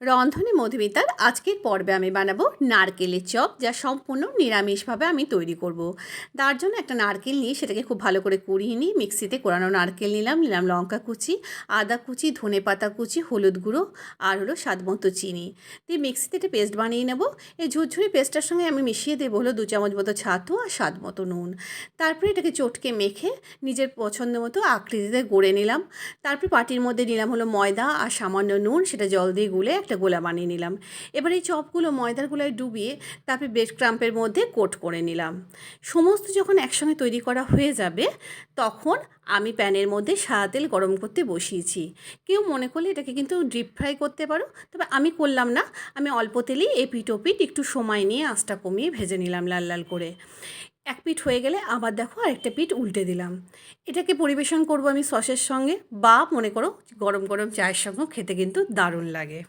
রন্ধনে মধুমিতার আজকের পর্বে আমি বানাবো নারকেলের চপ, যা সম্পূর্ণ নিরামিষভাবে আমি তৈরি করব। তার জন্য একটা নারকেল নিয়ে সেটাকে খুব ভালো করে কুড়িয়ে নিই। মিক্সিতে কোরানো নারকেল নিলাম লঙ্কা কুচি, আদা কুচি, ধনেপাতা কুচি, হলুদ গুঁড়ো আর হলো স্বাদ মতো চিনি দিয়ে মিক্সিতে একটা পেস্ট বানিয়ে নেব। এই ঝুরঝুরি পেস্টটার সঙ্গে আমি মিশিয়ে দেবো হলো 2 চামচ মতো ছাতু আর স্বাদ মতো নুন। তারপরে এটাকে চটকে মেখে নিজের পছন্দ মতো আকৃতিতে গড়ে নিলাম। তারপর বাটির মধ্যে নিলাম হলো ময়দা আর সামান্য নুন, সেটা জল দিয়ে গুলে একটা গোলা বানিয়ে নিলাম। এবার এই চপগুলো ময়দার গোলায় ডুবিয়ে তারপরে ব্রেড ক্রাম্পের মধ্যে কোট করে নিলাম। সমস্ত যখন একসঙ্গে তৈরি করা হয়ে যাবে তখন আমি প্যানের মধ্যে সাদা তেল গরম করতে বসিয়েছি। কেউ মনে করলে এটাকে কিন্তু ডিপ ফ্রাই করতে পারো, তবে আমি করলাম না। আমি অল্প তেলেই এপিঠ ওপিঠ একটু সময় নিয়ে আঁচটা কমিয়ে ভেজে নিলাম লাল লাল করে। এক পিঠ হয়ে গেলে আবার দেখো আরেকটা পিঠ উল্টে দিলাম। এটাকে পরিবেশন করব আমি সসের সঙ্গে, বা মনে করো গরম গরম চায়ের সঙ্গেও খেতে কিন্তু দারুণ লাগে।